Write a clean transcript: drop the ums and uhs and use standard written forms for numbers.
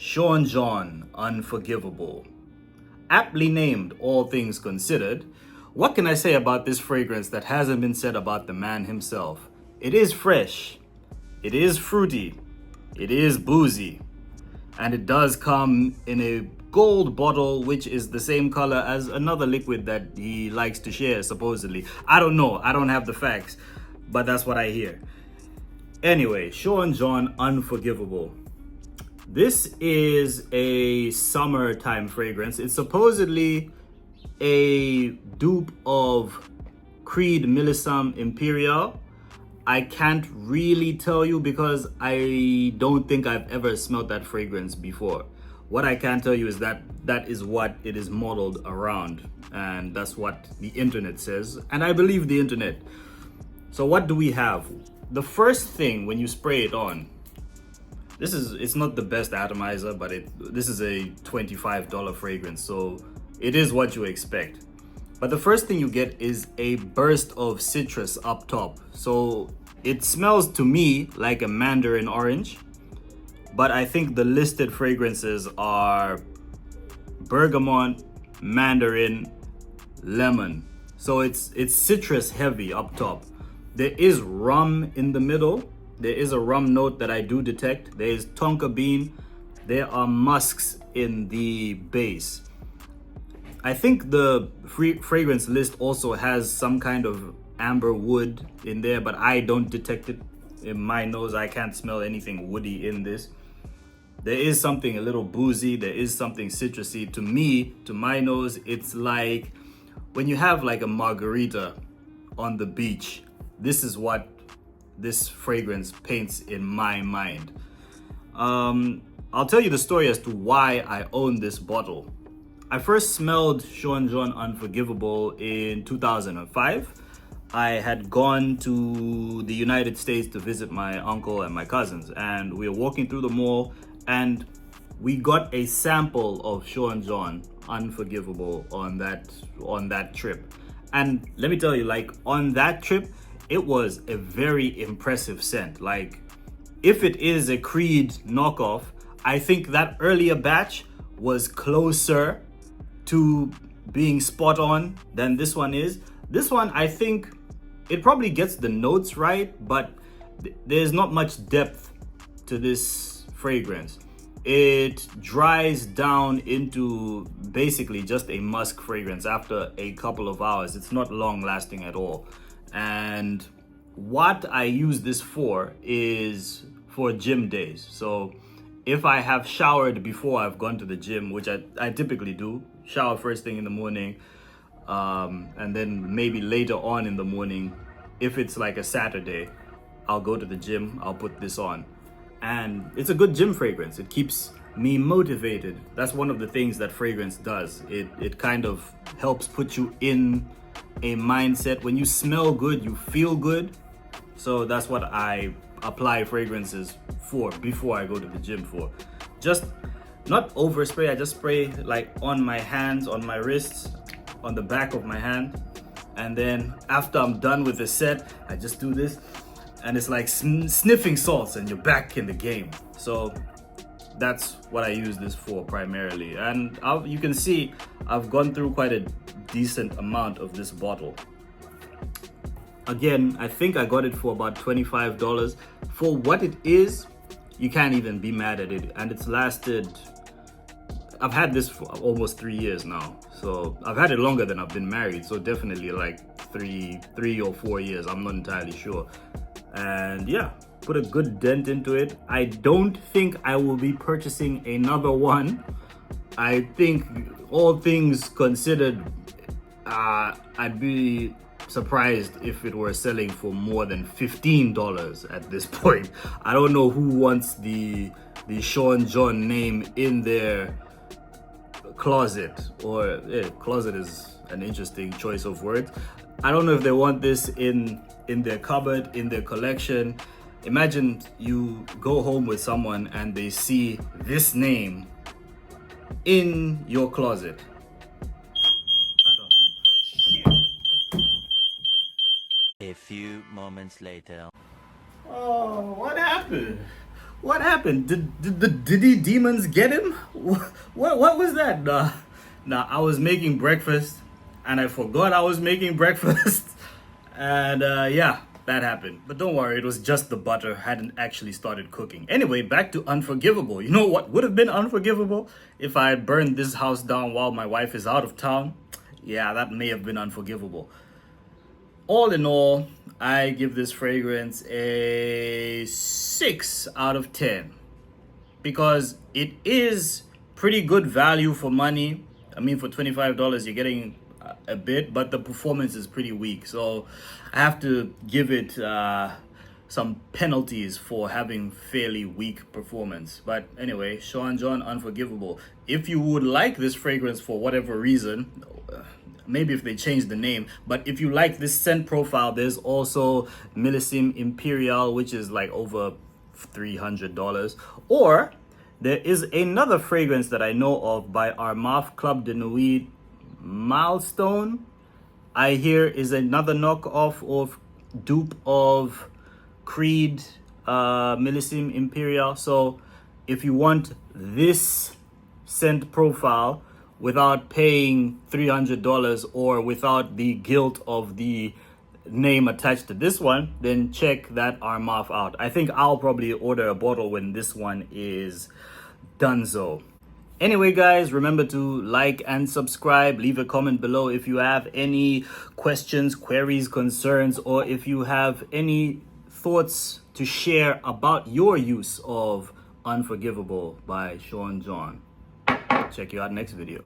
Sean John Unforgivable. Aptly named, all things considered, what can I say about this fragrance that hasn't been said about the man himself? It is fresh, it is fruity, it is boozy, and it does come in a gold bottle, which is the same color as another liquid that he likes to share, supposedly. I don't know, I don't have the facts, but that's what I hear. Anyway, Sean John Unforgivable. This is a summertime fragrance. It's supposedly a dupe of Creed Millésime Imperial. I can't really tell you because I don't think I've ever smelled that fragrance before. What I can tell you is that that is what it is modeled around, and that's what the internet says, and I believe the internet. So what do we have? The first thing when you spray it on, it's not the best atomizer, but this is a $25 fragrance, so it is what you expect. But the first thing you get is a burst of citrus up top. So it smells to me like a mandarin orange, but I think the listed fragrances are bergamot, mandarin, lemon. So it's citrus heavy up top. There is rum in the middle. There is a rum note that I do detect. There is tonka bean. There are musks in the base. I think the fragrance list also has some kind of amber wood in there, but I don't detect it in my nose. I can't smell anything woody in this. There is something a little boozy. There is something citrusy. To me, to my nose, it's like when you have like a margarita on the beach. This is what this fragrance paints in my mind. I'll tell you the story as to why I own this bottle. I first smelled Sean John Unforgivable in 2005. I had gone to the United States to visit my uncle and my cousins, and we were walking through the mall, and we got a sample of Sean John Unforgivable on that trip. And let me tell you, like on that trip, it was a very impressive scent. Like, if it is a Creed knockoff, I think that earlier batch was closer to being spot on than this one is. This one, I think it probably gets the notes right, but there's not much depth to this fragrance. It dries down into basically just a musk fragrance after a couple of hours. It's not long lasting at all. And what I use this for is for gym days. So if I have showered before I've gone to the gym, which I typically do, shower first thing in the morning, and then maybe later on in the morning, if it's like a Saturday, I'll go to the gym, I'll put this on. And it's a good gym fragrance. It keeps me motivated. That's one of the things that fragrance does. It kind of helps put you in a mindset. When you smell good, you feel good. So that's what I apply fragrances for before I go to the gym for. Just not overspray, I just spray like on my hands, on my wrists, on the back of my hand. And then after I'm done with the set, I just do this, and it's like sniffing salts and you're back in the game. So that's what I use this for primarily. And you can see I've gone through quite a decent amount of this bottle. Again, I think I got it for about $25. For what it is, you can't even be mad at it. And it's lasted, I've had this for almost 3 years now. So I've had it longer than I've been married. So definitely like three or 4 years. I'm not entirely sure. And yeah, put a good dent into it. I don't think I will be purchasing another one. I think, all things considered, I'd be surprised if it were selling for more than $15 at this point. I don't know who wants the Sean John name in their closet, or closet is an interesting choice of words. I don't know if they want this in their cupboard, in their collection. Imagine you go home with someone and they see this name in your closet. I don't know. A few moments later. Oh, what happened? What happened? Did the Diddy demons get him? What was that? Nah, I was making breakfast and I forgot I was making breakfast. And yeah, that happened. But don't worry, it was just the butter, hadn't actually started cooking. Anyway, back to Unforgivable. You know what would have been unforgivable? If I had burned this house down while my wife is out of town. Yeah, that may have been unforgivable. All in all, I give this fragrance a 6 out of 10 because it is pretty good value for money. I mean, for $25, you're getting a bit, but the performance is pretty weak. So I have to give it some penalties for having fairly weak performance. But anyway, Sean John Unforgivable. If you would like this fragrance for whatever reason, maybe if they change the name, but if you like this scent profile, there's also Millésime Imperial, which is like over $300. Or there is another fragrance that I know of by Armaf Club de Nuit, Milestone. I hear is another knockoff of dupe of Creed Millésime Imperial. So if you want this scent profile without paying $300 or without the guilt of the name attached to this one, then check that Armaf out. I think I'll probably order a bottle when this one is donezo. Anyway, guys, remember to like and subscribe. Leave a comment below if you have any questions, queries, concerns, or if you have any thoughts to share about your use of Unforgivable by Sean John. Check you out next video.